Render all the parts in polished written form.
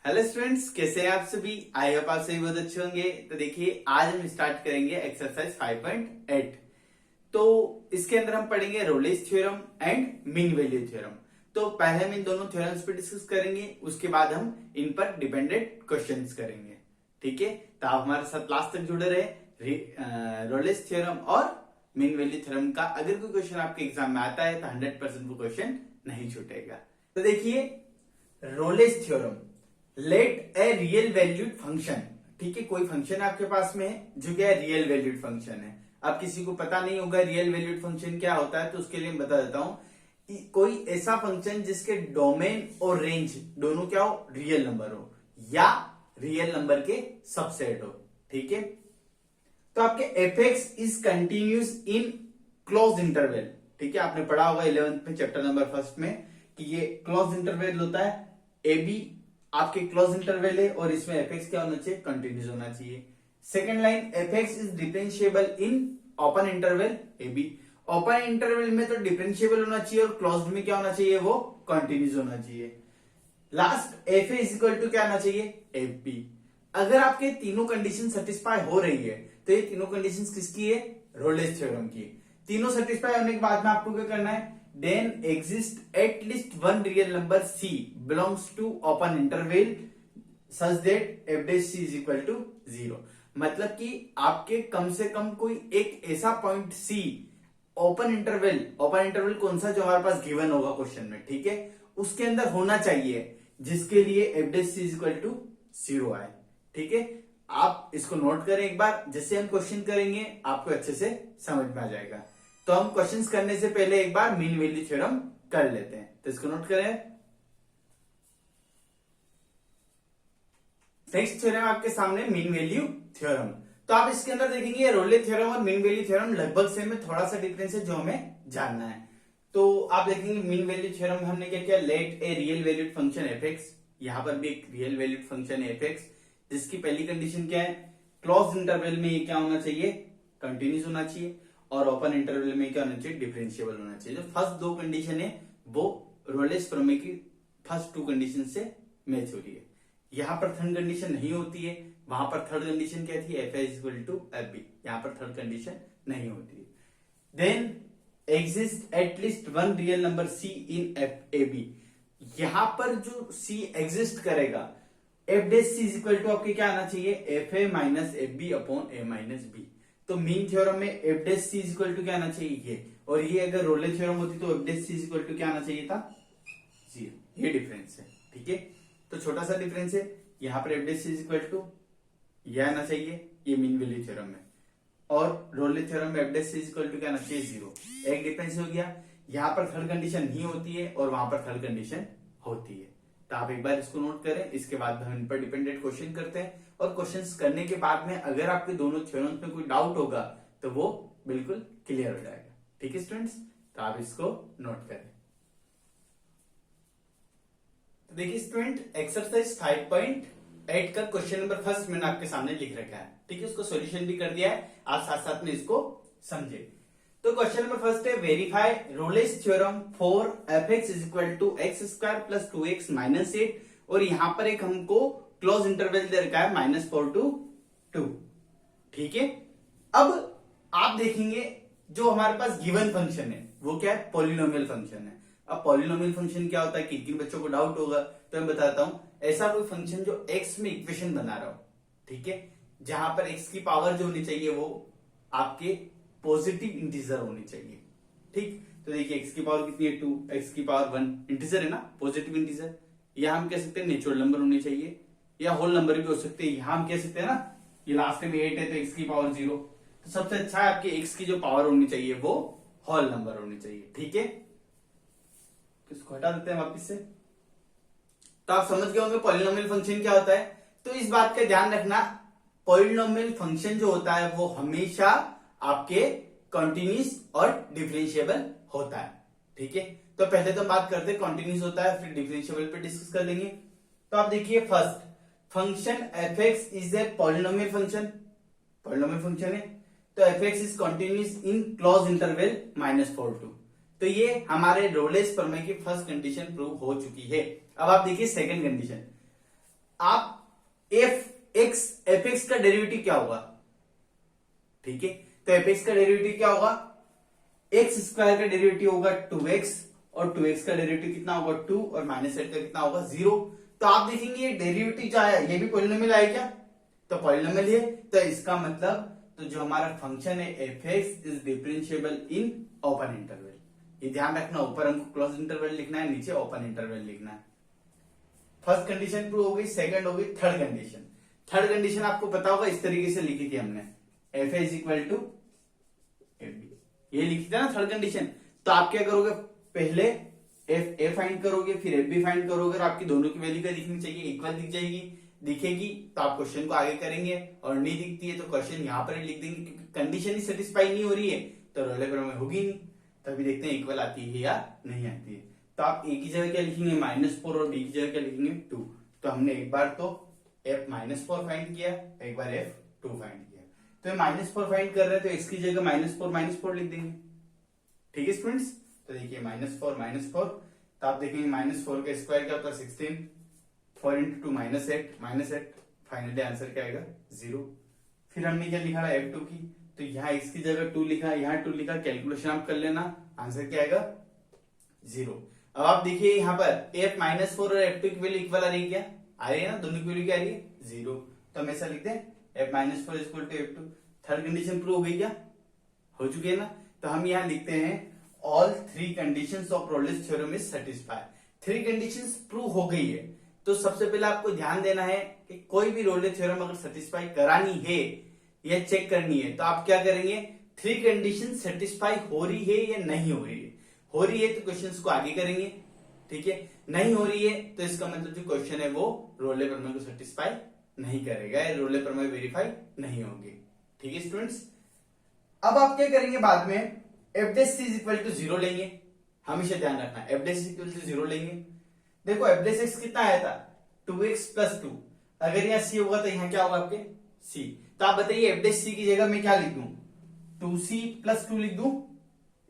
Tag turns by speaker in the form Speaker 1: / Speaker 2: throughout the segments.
Speaker 1: Hello students, कैसे हैं आप सभी। आई होप आप सभी बहुत अच्छे होंगे। तो देखिए, आज हम स्टार्ट करेंगे एक्सरसाइज 5.8। तो इसके अंदर हम पढ़ेंगे Rolle's theorem and mean value theorem. तो पहले हम इन दोनों थ्योरम्स पे डिस्कस करेंगे, उसके बाद हम इन पर डिपेंडेंट क्वेश्चंस करेंगे। ठीक है, तो आप हमारे साथ लास्ट तक जुड़े रहे। रोलेस थ्योरम और मीन वैल्यू थ्योरम का अगर कोई क्वेश्चन आपके एग्जाम में आता है तो 100% वो क्वेश्चन नहीं छूटेगा। तो देखिए, Rolle's theorem, let a real valued function. ठीक है, कोई फंक्शन आपके पास में है जो क्या है, रियल वैल्यूड फंक्शन है। अब किसी को पता नहीं होगा रियल वैल्यूड फंक्शन क्या होता है, तो उसके लिए मैं बता देता हूं। कोई ऐसा फंक्शन जिसके डोमेन और रेंज दोनों क्या हो, रियल नंबर हो या रियल नंबर के सबसेट हो। ठीक है, तो आपके F x is continuous in close interval. ठीक है, आपने पढ़ा होगा 11th में चैप्टर नंबर 1 में कि ये क्लोज इंटरवल होता है। ए बी आपके क्लोज इंटरवल है और इसमें एफ एक्स क्या होना चाहिए, कंटिन्यूस होना चाहिए। Second line, f x is differentiable in open interval a b. Open interval में तो डिफरेंशिएबल होना चाहिए और क्लोज्ड में क्या होना चाहिए, वो कंटिन्यूस होना चाहिए। Last, f a is equal to क्या आना चाहिए, एफ बी। अगर आपके तीनों कंडीशन सेटिस्फाई हो रही है तो ये तीनों कंडीशंस किसकी है, रोलेस थ्योरम की। तीनों सेटिस्फाई होने के बाद में आपको क्या करना है, then exist at least one real number c belongs to open interval such that f dash c is equal to 0। मतलब कि आपके कम से कम कोई एक ऐसा पॉइंट c ओपन इंटरवल कौन सा जो हमारे पास गिवन होगा क्वेश्चन में, ठीक है, उसके अंदर होना चाहिए जिसके लिए f dash c is equal to 0 आए। ठीक है, आप इसको नोट करें एक बार, जैसे हम क्वेश्चन करेंगे आपको अच्छे से समझ में आ जाएगा। तो हम क्वेश्चंस करने से पहले एक बार मीन वैल्यू थ्योरम कर लेते हैं, तो इसको नोट करें। नेक्स्ट थ्योरम आपके सामने मीन वैल्यू थ्योरम। तो आप इसके अंदर देखेंगे रोले थ्योरम और मीन वैल्यू थ्योरम लगभग सेम है, थोड़ा सा डिफरेंस है जो हमें जानना है। तो आप देखेंगे मीन वैल्यू थ्योरम में हमने क्या किया, let a real valued function f x. यहां पर भी एक रियल वैल्यूड फंक्शन है एफ एक्स, जिसकी पहली कंडीशन क्या है, क्लोज इंटरवल में ये क्या होना चाहिए, कंटिन्यूस होना चाहिए, और ओपन इंटरवल में क्या होना चाहिए, डिफरेंशिएबल होना चाहिए। जो फर्स्ट दो कंडीशन है वो रोलेस प्रमेय की फर्स्ट टू कंडीशन से मैच हो रही है। यहां पर थर्ड कंडीशन नहीं होती है, वहां पर थर्ड कंडीशन क्या थी, f is equal to f b. यहां पर थर्ड कंडीशन नहीं होती है। Then exist at least one real number c in f A b. यहां पर जो सी एग्जिस्ट करेगा, f dash c is equal to आपके क्या आना चाहिए, f a minus f b upon a minus b. तो मीन थ्योरम में f dash c is equal to क्या आना चाहिए, ये, और ये अगर रोले थ्योरम होती तो f dash c is equal to क्या आना चाहिए था, 0। ये डिफरेंस है। ठीक है, तो छोटा सा डिफरेंस है। यहां पर f dash c is equal to ये आना चाहिए, ये मीन वैल्यू थ्योरम में, और रोले थ्योरम में f dash c is equal to क्या आना चाहिए, 0। एक डिफरेंस हो गया। यहां पर थर्ड कंडीशन नहीं होती है और वहां पर थर्ड कंडीशन होती है। तो आप एक बार इसको नोट करें, इसके बाद हम इन पर डिपेंडेंट क्वेश्चन करते हैं, और क्वेश्चंस करने के बाद में अगर आपके दोनों थ्योरम्स में कोई डाउट होगा तो वो बिल्कुल क्लियर हो जाएगा। ठीक है स्टूडेंट्स, तो आप इसको नोट करें। तो देखिए स्टूडेंट, एक्सरसाइज 5.8 का क्वेश्चन नंबर फर्स्ट मैंने आपके सामने लिख रखा है। ठीक है, उसको सॉल्यूशन भी कर दिया है, आप साथ साथ में इसको समझे। तो क्वेश्चन नंबर फर्स्ट है, verify Rolle's theorem for f x is equal to x square plus 2x minus 8, और यहां पर एक हमको क्लोज इंटरवल दे रखा है -4 to 2। ठीक है, अब आप देखेंगे जो हमारे पास गिवन फंक्शन है वो क्या है, पॉलिनोमियल फंक्शन है। अब पॉलिनोमियल फंक्शन क्या होता है, किन बच्चों को डाउट होगा तो मैं बताता हूं। ऐसा कोई फंक्शन जो x में इक्वेशन बना रहा हो, ठीक है, जहां पर x की पावर जो होनी चाहिए वो आपके पॉजिटिव इंटीजर होनी चाहिए। ठीक, तो देखिए x की पावर कितनी है, 2, x की पावर 1, इंटीजर है ना, पॉजिटिव इंटीजर। या हम कह सकते हैं नेचुरल नंबर होने चाहिए, या होल नंबर भी हो सकते हैं। यहां हम कह सकते हैं ना, ये लास्ट में 8 है तो x की पावर 0। तो सबसे अच्छा है आपके x की जो पावर होनी चाहिए वो होल नंबर होनी चाहिए। ठीक है, तो इसको हटा देते हैं वापिस से। तो आप समझ गए होंगे पॉलिनोमियल फंक्शन क्या होता है। तो इस बात का ध्यान रखना, पॉलिनोमियल फंक्शन जो होता है वो हमेशा आपके कंटिन्यूस और डिफरेंशिएबल होता है। ठीक है, तो पहले तो बात करते हैं कंटिन्यूस होता है, फिर डिफरेंशिएबल पे डिस्कस कर लेंगे। तो आप देखिए, first function f x is a polynomial function, polynomial function है, तो F x is continuous in close interval -4 to। तो ये हमारे रोलेस प्रमेय की फर्स्ट कंडीशन प्रूव हो चुकी है। अब आप देखिए सेकंड कंडीशन, आप एफ एक्स का डेरिवेटिव क्या होगा, ठीक है। तो एफ एक्स का डेरिवेटिव क्या होगा, एक्स स्क्वायर का डेरिवेटिव होगा 2x और 2x का डेरिवेटिव कितना होगा 2 और माइनस 8 का कितना होगा 0। तो आप देखेंगे ये डेरिवेटिव जो है ये भी पॉलिनोमियल है क्या, तो पॉलिनोमियल है। तो इसका मतलब तो जो हमारा फंक्शन है f x is differentiable in open interval. ये ध्यान रखना, ऊपर हमको क्लोज इंटरवल लिखना है, नीचे ओपन इंटरवल लिखना है। फर्स्ट कंडीशन प्रूव हो गई, सेकंड हो गई थर्ड कंडीशन। थर्ड कंडीशन आपको पता होगा इस तरीके से लिखी थी हमने, f is equal to f b, ये लिखी थी ना थर्ड कंडीशन। तो आप क्या करोगे, पहले एफ ए फाइंड करोगे, फिर एफ बी फाइंड करोगे, और आपकी दोनों की वैल्यू क्या दिखनी चाहिए, इक्वल दिख जाएगी। दिखेगी तो आप क्वेश्चन को आगे करेंगे, और नहीं दिखती है तो क्वेश्चन यहां पर ही लिख देंगे, क्योंकि कंडीशन ही सेटिस्फाई नहीं हो रही है तो रोले प्रमेय होगी नहीं। तभी देखते हैं इक्वल आती है या नहीं आती है। तो आप ए की जगह क्या लिखेंगे -4 और बी की जगह क्या लिखेंगे 2। तो हमने एक बार तो f -4 फाइंड किया, एक बार f2 फाइंड किया। तो -4 फाइंड कर रहे हैं तो x की जगह -4 लिख देंगे, ठीक है स्टूडेंट्स। तो देखिए -4 तो आप देखेंगे -4 का स्क्वायर क्या होता है 16, 4 × 2 -8, फाइनली आंसर क्या आएगा 0। फिर हमने क्या लिखा f2 की, तो यहाँ x की जगह 2 लिखा, यहाँ 2 लिखा, कैलकुलेशन आप कर लेना, आंसर क्या आएगा 0। अब आप देखिए यहाँ पर f -4 और f2 की वैल्यू इक्वल आ रही है क्या, आ रही है ना, दोनों की वैल्यू क्या आ रही है 0। तो हम ऐसा लिखते हैं f -4 equal to f2। Third condition prove हो गई क्या, हो चुकी है ना। तो हम यहाँ लिखते हैं all 3 conditions of Rolle's theorem is satisfy. 3 conditions prove हो गई है। तो सबसे पहले आपको ध्यान देना है कि कोई भी रोलेस थ्योरम अगर सेटिस्फाई करानी है या चेक करनी है तो आप क्या करेंगे, 3 कंडीशन सेटिस्फाई हो रही है या नहीं हो रही है। हो रही है तो क्वेश्चंस को आगे करेंगे, ठीक है। नहीं हो रही है तो इसका मतलब जो क्वेश्चन है वो रोले प्रमेय को सेटिस्फाई नहीं करेगा, रोले प्रमेय वेरीफाई नहीं होगी, ठीक है स्टूडेंट्स। अब आप क्या करेंगे, बाद में f dash is equal to 0 लेंगे, हमेशा ध्यान रखना एफ डैश इक्वल टू 0 लेंगे। देखो एफ डैश एक्स कितना आया था 2x + 2, अगर यहाँ c होगा तो यहाँ क्या होगा आपके c। तो आप बताइए एफ डैश c की जगह मैं क्या लिख दूं, 2c + 2 लिख दूं,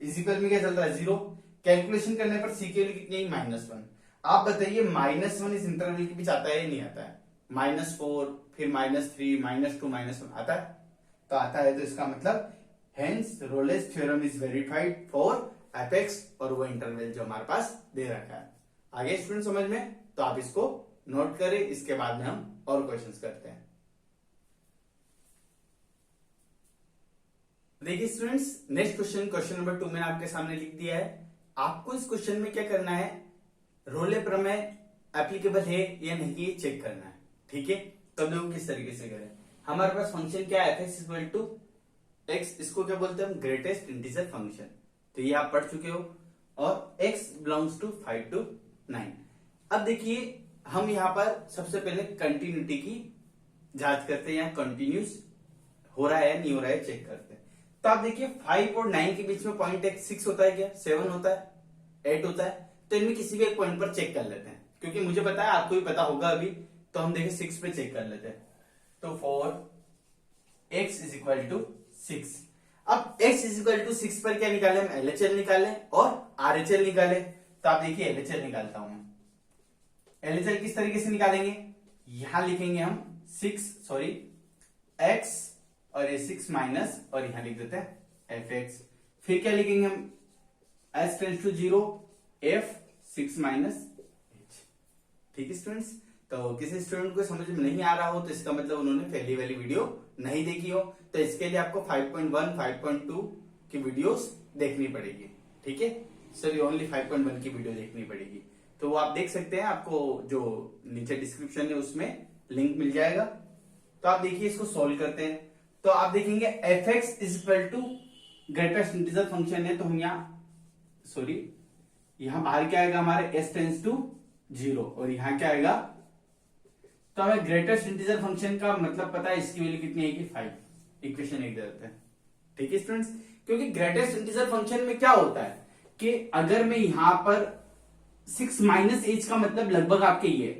Speaker 1: इज इक्वल में क्या चल रहा है 0। कैलकुलेशन करने पर c की वैल्यू कितनी है -1। आप बताइए -1 इस इंटरवल के बीच आता है या नहीं आता है, -4 फिर -3 -2 -1 आता है, तो आता है। तो इसका मतलब hence Rolle's theorem is verified for f x, और वो इंटरवल जो हमारे पास दे रखा है। आगे स्टूडेंट समझ में, तो आप इसको नोट करें, इसके बाद में हम और क्वेश्चंस करते हैं। देखिए स्टूडेंट्स, नेक्स्ट क्वेश्चन नंबर 2 मैंने आपके सामने लिख दिया है। आपको इस क्वेश्चन में क्या करना है, रोले प्रमेय एप्लीकेबल है या नहीं ये चेक करना है, ठीक है। तो हम लोग किस तरीके से करें, हमारे पास फंक्शन क्या है f इक्वल टू x, इसको क्या बोलते हैं हम, ग्रेटेस्ट इंटीजर फंक्शन। तो ये आप पढ़ चुके हो, और x बिलोंग्स टू 5 to 9। अब देखिए हम यहाँ पर सबसे पहले कंटिन्यूटी की जांच करते हैं, यहाँ कंटिन्यूस हो रहा है या नहीं हो रहा है चेक करते हैं। तो आप देखिए 5 और 9 के बीच में पॉइंट 6 होता है क्या, 7 होता है, 8 होता है। तो इनमें किसी भी एक पॉइंट पर चेक कर लेते हैं, क्योंकि मुझे पता है आपको भी पता होगा अभी। तो हम देखें 6 पे चेक कर लेते हैं। तो 4x इज इक्वल टू 6। अब x इज इक्वल टू 6 पर क्या निकाले हम, LHL निकाले और RHL निकाले। तो आप देखिए LHL निकालता हूं मैं। LHL किस तरीके से निकालेंगे, यहां लिखेंगे हम x और ये 6 माइनस, और यहां लिख देते हैं fx। फिर क्या लिखेंगे हम, s tends to 0 f 6 minus h, ठीक है स्टूडेंट्स। तो किसी स्टूडेंट को समझ में नहीं आ रहा हो तो इसका मतलब उन्होंने पहली वाली वीडियो नहीं देखी हो। तो इसके लिए आपको 5.1 5.2 की वीडियोस देखनी पड़ेगी, ठीक है। सॉरी, ओनली 5.1 की वीडियो देखनी पड़ेगी। तो वो आप देख सकते हैं, आपको जो नीचे डिस्क्रिप्शन है उसमें लिंक मिल जाएगा। तो आप देखिए इसको सोल्व करते हैं। तो आप देखेंगे f x is equal to greatest integer function है, तो हम यहां बाहर क्या आएगा हमारे s टेंड्स टू 0, और यहां क्या आएगा, तो हमें ग्रेटेस्ट इंटीजर फंक्शन का मतलब पता है, इसकी वैल्यू कितनी है कि 5। इक्वेशन 1 दे देते हैं, ठीक है स्टूडेंट्स। क्योंकि ग्रेटेस्ट इंटीजर फंक्शन में क्या होता है कि अगर मैं यहां पर 6 माइनस एच का मतलब लगभग आपके ये,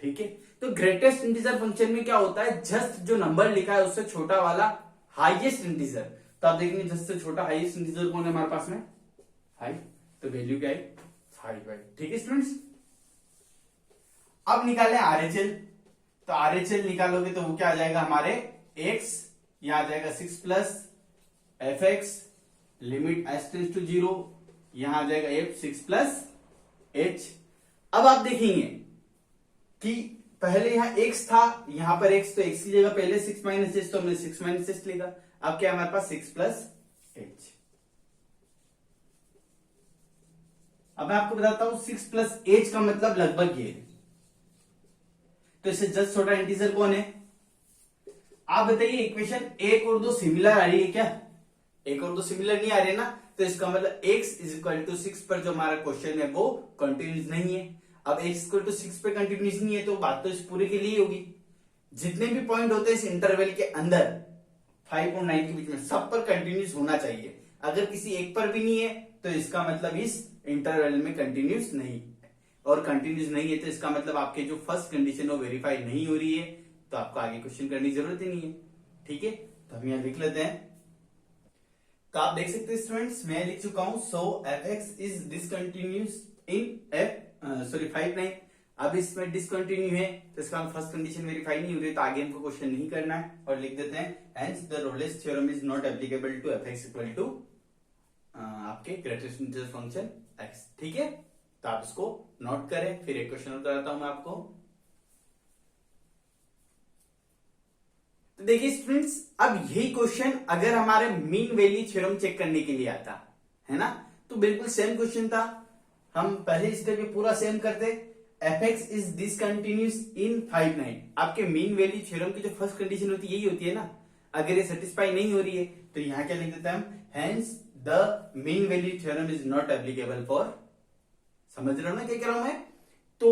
Speaker 1: ठीक है। तो ग्रेटेस्ट इंटीजर फंक्शन में क्या होता है, जस्ट जो नंबर लिखा है उससे छोटा वाला हाईएस्ट इंटीजर। तो आप देखेंगे जस्ट से छोटा हाईएस्ट इंटीजर कौन है हमारे पास में 5, तो वैल्यू क्या है 5, ठीक है स्टूडेंट्स। अब निकाले आरएचएल, तो आरएचएल निकालोगे तो वो क्या आ जाएगा हमारे x, यहां आ जाएगा 6 plus f x limit s tends to 0, यहां आ जाएगा एफ 6 प्लस एच। अब आप देखेंगे कि पहले यहां x था, यहां पर x, तो x की जगह पहले 6 माइनस एच, तो हमने 6 माइनस एच लिखा। अब क्या हमारे पास 6 प्लस एच। अब मैं आपको बताता हूं 6 प्लस एच का मतलब लगभग ये, तो इससे जस्ट छोटा इंटीजर कौन है? आप बताइए, इक्वेशन एक और दो सिमिलर आ रही है क्या? एक और दो सिमिलर नहीं आ रही है ना, तो इसका मतलब x इज इक्वल टू 6 पर जो हमारा क्वेश्चन है वो कंटिन्यूस नहीं है। अब x इक्वल टू 6 पे कंटिन्यूस नहीं है तो बात तो इस पूरे के लिए होगी। जितने भी पॉइंट होते हैं इस इंटरवल के अंदर 5 और 9 के बीच में, सब पर कंटिन्यूस होना चाहिए। अगर किसी एक पर भी नहीं है तो इसका मतलब इस इंटरवल में कंटिन्यूस नहीं है, और कंटिन्यूस नहीं है तो इसका मतलब आपके जो फर्स्ट कंडीशन वो वेरीफाई नहीं हो रही है, तो आपको आगे क्वेश्चन करने की जरूरत ही नहीं है। ठीक है, तो हम यहां लिख लेते हैं। तो आप देख सकते हैं स्टूडेंट्स, मैं लिख चुका हूं so F x is discontinuous in F 5 9। अब इसमें डिसकंटिन्यू है तो इसका फर्स्ट कंडीशन वेरीफाई नहीं हो रही, तो आगे हमको क्वेश्चन नहीं करना है, और लिख देते हैं hence the Rolle's theorem is not applicable to f x equal to आपके ग्रेटेस्ट इंटीजर फंक्शन एक्स। ठीक है, तो आप इसको नोट करें। फिर एक क्वेश्चन और कराता हूं मैं आपको। तो देखिए स्टूडेंट्स, अब यही क्वेश्चन अगर हमारे मीन वैल्यू थ्योरम चेक करने के लिए आता है ना, तो बिल्कुल सेम क्वेश्चन था। हम पहले स्टेप पे पूरा सेम करते, एफ एक्स इज डिसकंटिन्यूस इन 5 9। आपके मीन वैल्यू थ्योरम की जो फर्स्ट कंडीशन होती है यही होती है ना। अगर ये सेटिस्फाई नहीं हो रही है तो यहां क्या लिख देते हैं हम, hence the mean value theorem is not applicable for. समझ रहे हो ना क्या कह रहा हूं मैं? तो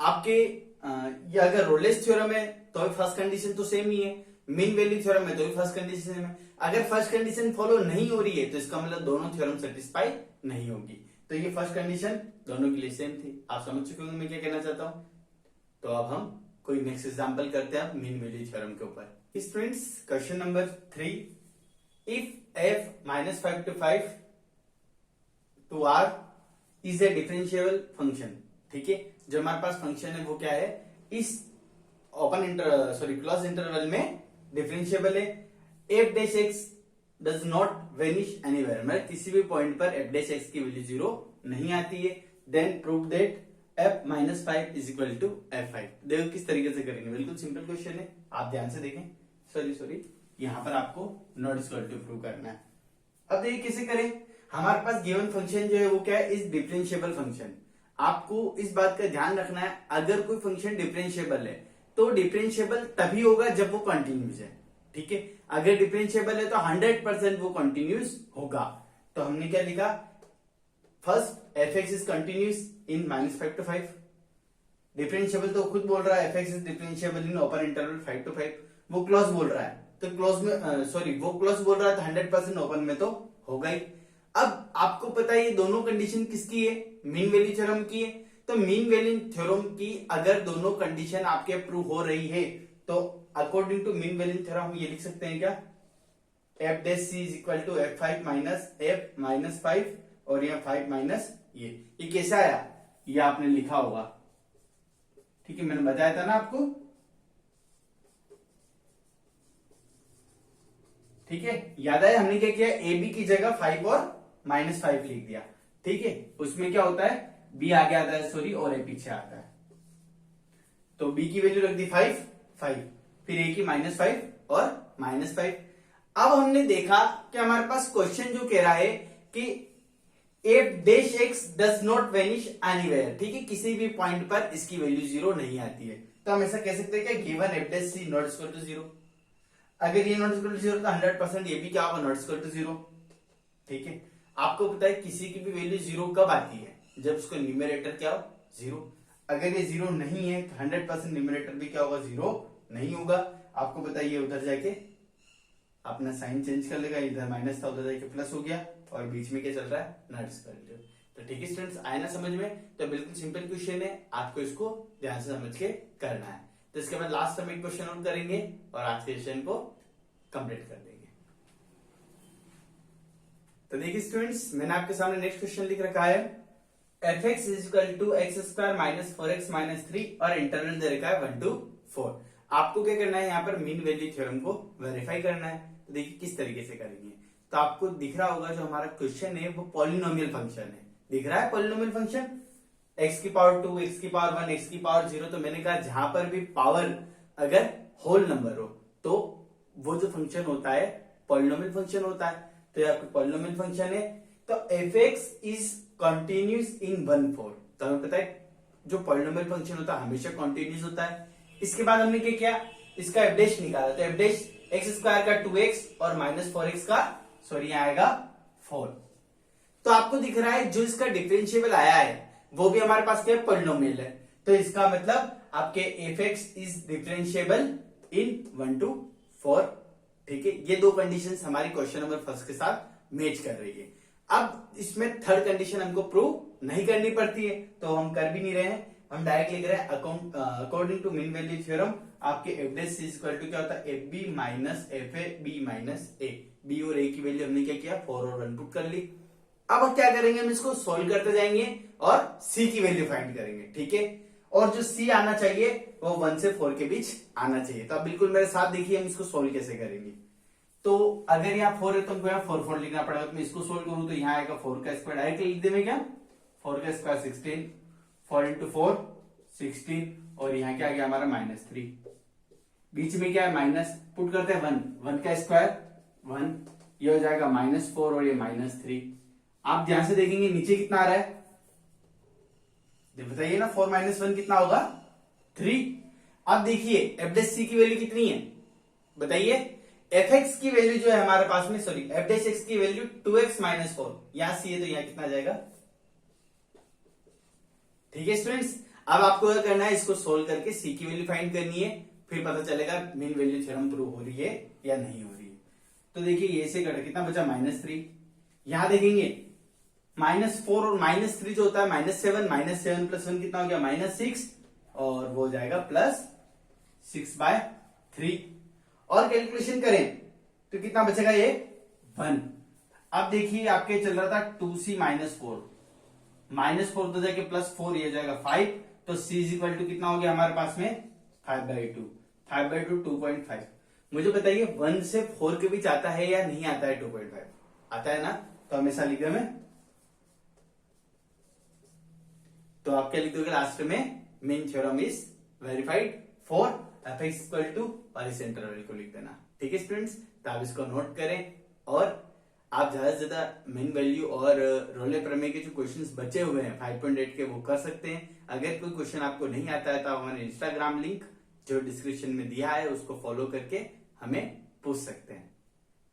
Speaker 1: आपके ये अगर रोलेस थ्योरम है तो फर्स्ट कंडीशन तो सेम ही है, मीन वैल्यू थ्योरम है तो भी फर्स्ट कंडीशन सेम है। अगर फर्स्ट कंडीशन फॉलो नहीं हो रही है तो इसका मतलब दोनों थ्योरम सेटिस्फाई नहीं होगी। तो ये फर्स्ट कंडीशन दोनों के लिए सेम थी। आप समझ चुके होंगे मैं क्या कहना चाहता हूं। तो अब हम कोई नेक्स्ट एग्जांपल करते हैं मीन वैल्यू थ्योरम के ऊपर। Students, question number 3, if f -5 to 5 to r is a differentiable function. ठीक है, जो हमारे पास फंक्शन है वो क्या है, इस क्लोज इंटरवल में डिफरेंशिएबल है। F dash x does not vanish anywhere, मतलब किसी भी पॉइंट पर एफ डैश एक्स की वैल्यू 0 नहीं आती है। Then prove that f -5 is equal to f5। देखो किस तरीके से करेंगे, बिल्कुल सिंपल क्वेश्चन है, आप ध्यान से देखें। सॉरी यहां पर आपको नॉट इक्वल टू प्रूव करना है। अब देखिए कैसे करें। हमारे पास गिवन फंक्शन जो है वो क्या है, इज डिफरेंशिएबल फंक्शन। आपको इस बात का ध्यान रखना है, अगर कोई फंक्शन डिफरेंशिएबल है तो डिफरेंशिएबल तभी होगा जब वो कंटिन्यूस है। ठीक है, अगर डिफरेंशिएबल है तो 100% वो कंटिन्यूस होगा। तो हमने क्या लिखा, first F x is continuous in -5 to 5। Differentiable तो खुद बोल रहा है, f x is differentiable in open interval 5 to 5। वो क्लोज बोल रहा है तो क्लोज में वो क्लोज बोल रहा है तो 100% ओपन में तो होगा ही। अब आपको पता है ये दोनों कंडीशन किसकी है, मीन वैल्यू थ्योरम की है। तो मीन वैल्यू थ्योरम की अगर दोनों कंडीशन आपके प्रूव हो रही है तो according to mean value theorem हम ये लिख सकते हैं क्या, f dash c is equal to f5 minus f -5, और यहाँ 5 माइनस ये कैसे आया, ये आपने लिखा होगा। ठीक है, मैंने बताया था ना आपको। ठीक है, याद आया हमने क्या किया, ए बी की जगह 5 और -5 लिख दिया। ठीक है, उसमें क्या होता है, बी आगे आता है और ए पीछे आता है। तो बी की वैल्यू रख दी 5 फिर ए की -5 और -5। अब हमने देखा कि हमारे पास क्वेश्चन जो कह रहा है कि F dash x does not vanish anywhere. ठीक है, किसी भी पॉइंट पर इसकी वैल्यू 0 नहीं आती है। तो हम ऐसा कह सकते हैं कि given f dash c not equal to 0। अगर ये नॉट इक्वल टू 0 तो 100% ये भी क्या होगा, नॉट इक्वल टू 0। ठीक है, आपको पता है किसी की भी वैल्यू 0 कब आती है, जब उसका न्यूमरेटर क्या हो, 0। अगर ये 0 नहीं है तो 100% न्यूमरेटर भी क्या होगा, 0 नहीं होगा। आपको पता है ये उधर जाके अपना साइन चेंज कर लेगा, इधर माइनस था उधर जाके प्लस हो गया, और बीच में क्या चल रहा है, नॉट इक्वल टू। तो ठीक है स्टूडेंट्स, आया ना समझ में। तो बिल्कुल सिंपल क्वेश्चन है, आपको इसको ध्यान से समझ के करना है। तो इसके बाद लास्ट हम एक क्वेश्चन और करेंगे और आज के सेशन को कंप्लीट कर देंगे। तो देखिए स्टूडेंट्स, मैंने आपके सामने नेक्स्ट क्वेश्चन लिख रखा है, f x is equal to x square minus 4x minus 3 और इंटरवल दे रखा है 1 to 4। आपको क्या करना है, यहाँ पर मीन वैल्यू थ्योरम को वेरीफाई करना है। तो देखिए किस तरीके से करेंगे। तो आपको दिख रहा होगा जो हमारा क्वेश्चन है वो पॉलिनोमियल फंक्शन है। दिख रहा है पॉलिनोमियल फंक्शन, x की पावर 2, x की पावर 1, x की पावर 0। तो मैंने कहा जहां पर भी पावर अगर होल नंबर हो तो वो जो फंक्शन होता है पॉलिनोमियल फंक्शन होता है। तो ये आपका पॉलिनोमियल फंक्शन है। तो F x is continuous in 1/4। तो हमें पता है जो पॉलिनोमियल फंक्शन होता है हमेशा कंटिन्यूस होता है। इसके बाद हमने क्या किया, इसका एफ डैश निकाला। तो एफ डैश एक्स स्क्वायर का 2x और माइनस 4x का सॉरी यहाँ आएगा 4। तो आपको दिख रहा है जो इसका डिफरेंशिएबल आया है वो भी हमारे पास क्या है, पॉलिनोमियल है। तो इसका मतलब आपके F x is differentiable in 1 to 4। ठीक है, ये दो कंडीशंस हमारी क्वेश्चन नंबर फर्स्ट के साथ मैच कर रही है। अब इसमें थर्ड कंडीशन हमको प्रूव नहीं करनी पड़ती है तो हम कर भी नहीं रहे हैं, हम डायरेक्ट लिख रहे हैं according to mean value theorem आपके F dash is equal to क्या होता है, F B minus F A B minus A. B और ए की वैल्यू हमने क्या किया, 4 और 1 पुट कर ली। अब क्या करेंगे, हम इसको सोल्व करते जाएंगे और सी की वैल्यू फाइंड करेंगे। ठीक है, और जो सी आना चाहिए वो 1 से 4 के बीच आना चाहिए। तो अब बिल्कुल मेरे साथ देखिए हम इसको सोल्व कैसे करेंगे। तो अगर यहाँ 4 है तो हमको यहाँ 4 लिखना पड़ेगा। तो मैं इसको सोल्व करूं तो यहाँ आएगा 4 का स्क्वायर, डायरेक्ट लिख दे मैं क्या, 4 का स्क्वायर 16, 4 इंटू 4 16 और यहाँ क्या आ गया हमारा -3। बीच में क्या है माइनस, पुट करते हैं 1 का स्क्वायर 1, ये हो जाएगा -4 और ये -3। आप ध्यान से देखेंगे नीचे कितना आ रहा है, बताइए ना, 4 - 1 कितना होगा 3। अब देखिए एफ डैश सी की वैल्यू कितनी है बताइए, एफ एक्स की वैल्यू जो है हमारे पास में, सॉरी एफ डैश एक्स की वैल्यू 2x - 4, यहां सी है तो यहां कितना आ जाएगा। ठीक है स्टूडेंट्स, अब आपको क्या करना है, इसको सोल्व करके सी की वैल्यू फाइंड करनी है, फिर पता चलेगा मीन वैल्यू थ्योरम प्रूव हो रही है या नहीं हो रही है। तो देखिए ये से कट कितना बचा -3, यहां देखेंगे -4 और -3 जो होता है -7, -7 + 1 कितना हो गया -6 और वो हो जाएगा +6/3। और कैलकुलेशन करें तो कितना बचेगा ये 1। अब देखिए आपके चल रहा था 2c - 4, -4 तो जाके +4 ये जाएगा 5। तो c इज इक्वल टू कितना हो गया हमारे पास में 5/2, 5/2 2.5। मुझे बताइए 1 से 4 के बीच आता है या नहीं आता है 2.5, आता है ना, तो हमेशा लिख दे में। तो आप क्या लिख दोगे लास्ट में, mean theorem is verified for f x equal to और इस इंटरवल को लिख देना। ठीक है स्टूडेंट्स, तो आप इसको नोट करें और आप ज्यादा से ज्यादा मीन वैल्यू और रोले प्रमेय के जो क्वेश्चंस बचे हुए हैं 5.8 के वो कर सकते हैं। अगर कोई क्वेश्चन आपको नहीं आता है तो आप हमारे इंस्टाग्राम लिंक जो डिस्क्रिप्शन में दिया है उसको फॉलो करके हमें पूछ सकते हैं।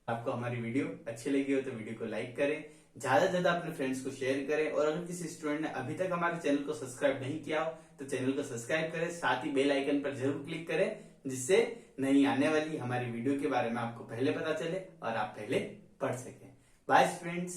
Speaker 1: आपको हमारी वीडियो अच्छी लगी हो तो वीडियो को लाइक करें, ज्यादा से ज्यादा अपने फ्रेंड्स को शेयर करें और अगर किसी स्टूडेंट ने अभी तक हमारे चैनल को सब्सक्राइब नहीं किया हो तो चैनल को सब्सक्राइब करें, साथ ही बेल आइकन पर जरूर क्लिक करें जिससे नई आने वाली हमारी वीडियो के बारे में आपको पहले पता चले और आप पहले पढ़ सकें। Bye friends.